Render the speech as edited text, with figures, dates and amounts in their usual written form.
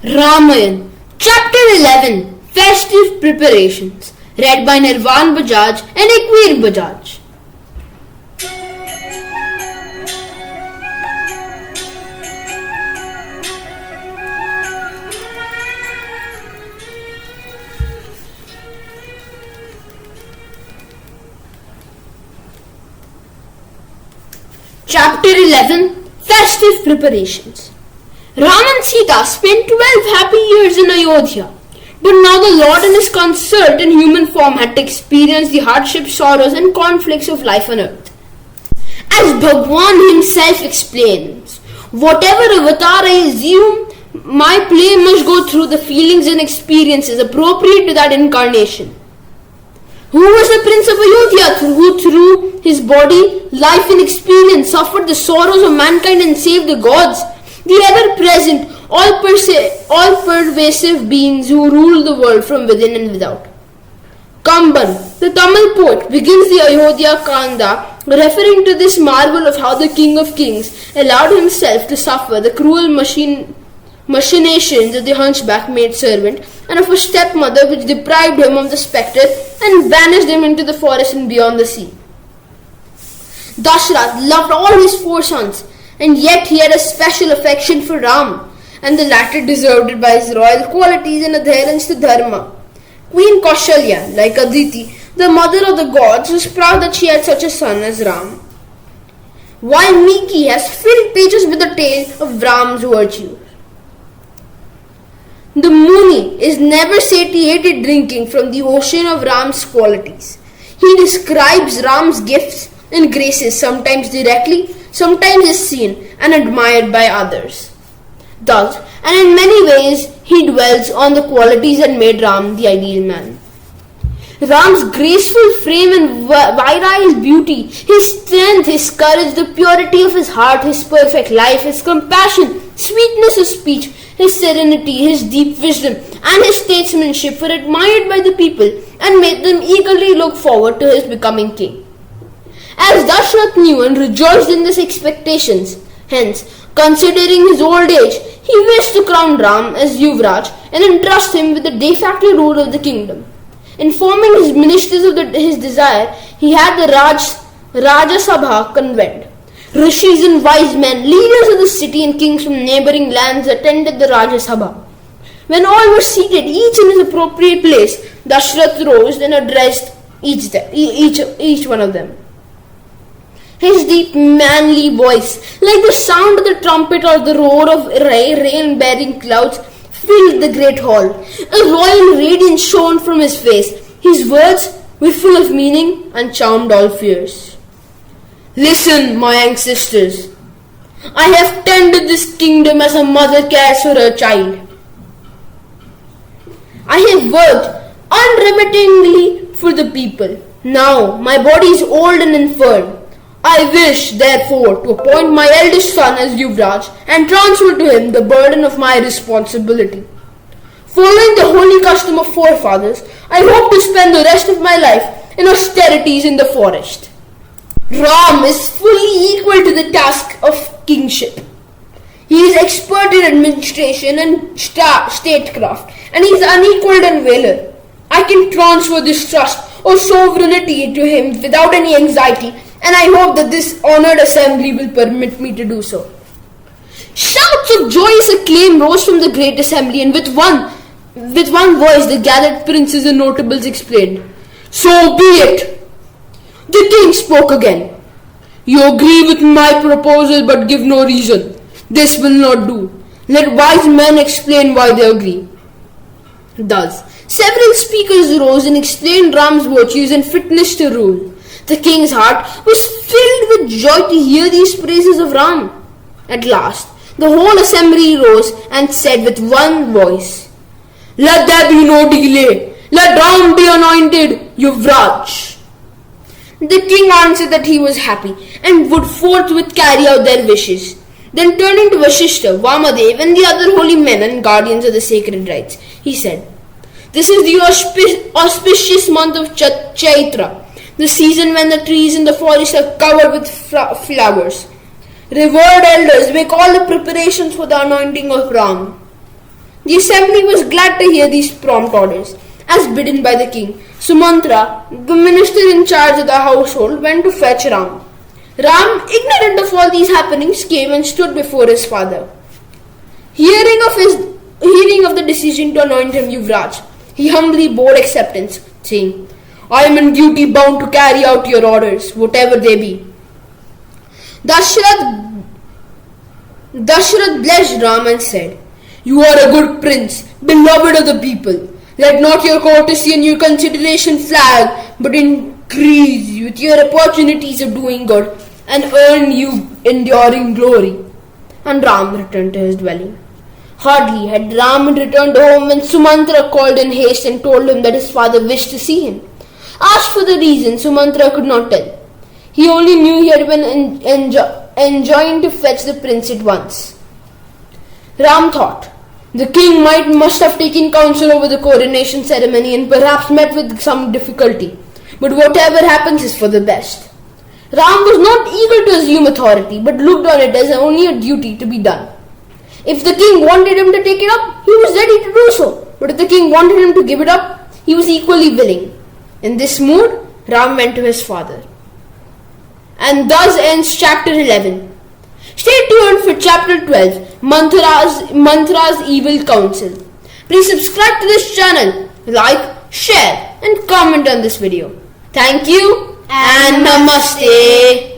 Ramayana, Chapter 11, Festive Preparations, read by Nirvan Bajaj and Ekveer Bajaj. Chapter 11, Festive Preparations. Ram and Sita spent 12 happy years in Ayodhya, but now the Lord in his concert in human form had to experience the hardships, sorrows and conflicts of life on earth. As Bhagwan himself explains, whatever avatar I assume, my play must go through the feelings and experiences appropriate to that incarnation. Who was the Prince of Ayodhya who through his body, life and experience suffered the sorrows of mankind and saved the gods? The ever-present, all-pervasive beings who rule the world from within and without. Kamban, the Tamil poet, begins the Ayodhya Kanda referring to this marvel of how the King of Kings allowed himself to suffer the cruel machinations of the hunchback maidservant and of a stepmother which deprived him of the spectre and banished him into the forest and beyond the sea. Dashrath loved all his 4 sons, and yet he had a special affection for Ram, and the latter deserved it by his royal qualities and adherence to Dharma. Queen Kaushalya, like Aditi, the mother of the gods, was proud that she had such a son as Ram. While Miki has filled pages with the tale of Ram's virtues. The Muni is never satiated drinking from the ocean of Ram's qualities. He describes Ram's gifts and graces sometimes directly, sometimes is seen and admired by others. Thus, and in many ways, he dwells on the qualities that made Ram the ideal man. Ram's graceful frame and virile beauty, his strength, his courage, the purity of his heart, his perfect life, his compassion, sweetness of speech, his serenity, his deep wisdom, and his statesmanship were admired by the people and made them eagerly look forward to his becoming king. As Dashrath knew and rejoiced in these expectations, hence, considering his old age, he wished to crown Ram as Yuvraj and entrust him with the de facto rule of the kingdom. Informing his ministers of his desire, he had the Raja Sabha convened. Rishis and wise men, leaders of the city and kings from neighboring lands attended the Raja Sabha. When all were seated, each in his appropriate place, Dashrath rose and addressed each one of them. His deep manly voice, like the sound of the trumpet or the roar of rain-bearing clouds, filled the great hall. A royal radiance shone from his face. His words were full of meaning and charmed all fears. Listen, my ancestors. I have tended this kingdom as a mother cares for her child. I have worked unremittingly for the people. Now my body is old and infirm. I wish, therefore, to appoint my eldest son as Yuvraj and transfer to him the burden of my responsibility. Following the holy custom of forefathers, I hope to spend the rest of my life in austerities in the forest. Ram is fully equal to the task of kingship. He is expert in administration and statecraft, and he is unequalled in valor. I can transfer this trust or sovereignty to him without any anxiety, and I hope that this honored assembly will permit me to do so. Shouts of joyous acclaim rose from the great assembly, and with one voice the gathered princes and notables exclaimed, "So be it." The king spoke again. "You agree with my proposal but give no reason. This will not do. Let wise men explain why they agree." Thus, several speakers rose and explained Ram's virtues and fitness to rule. The king's heart was filled with joy to hear these praises of Ram. At last, the whole assembly rose and said with one voice, "Let there be no delay. Let Ram be anointed Yuvraj." The king answered that he was happy and would forthwith carry out their wishes. Then turning to Vashishta, Vamadev and the other holy men and guardians of the sacred rites, he said, "This is the auspicious month of Chaitra, the season when the trees in the forest are covered with flowers. Revered elders, make all the preparations for the anointing of Ram. The assembly was glad to hear these prompt orders. As bidden by the king, Sumantra, the minister in charge of the household, went to fetch Ram. Ram, ignorant of all these happenings, came and stood before his father. Hearing of the decision to anoint him Yuvraj, he humbly bore acceptance, saying, I am in duty bound to carry out your orders, whatever they be. Dashrath blessed Ram and said, You are a good prince, beloved of the people. Let not your courtesy and your consideration flag, but increase with your opportunities of doing good and earn you enduring glory. And Ram returned to his dwelling. Hardly had Ram returned home when Sumantra called in haste and told him that his father wished to see him. Asked for the reason, Sumantra could not tell. He only knew he had been enjoined to fetch the prince at once. Ram thought, the king must have taken counsel over the coronation ceremony and perhaps met with some difficulty. But whatever happens is for the best. Ram was not eager to assume authority, but looked on it as only a duty to be done. If the king wanted him to take it up, he was ready to do so. But if the king wanted him to give it up, he was equally willing. In this mood, Ram went to his father. And thus ends chapter 11. Stay tuned for chapter 12, Mantra's Evil Counsel. Please subscribe to this channel, like, share and comment on this video. Thank you and Namaste.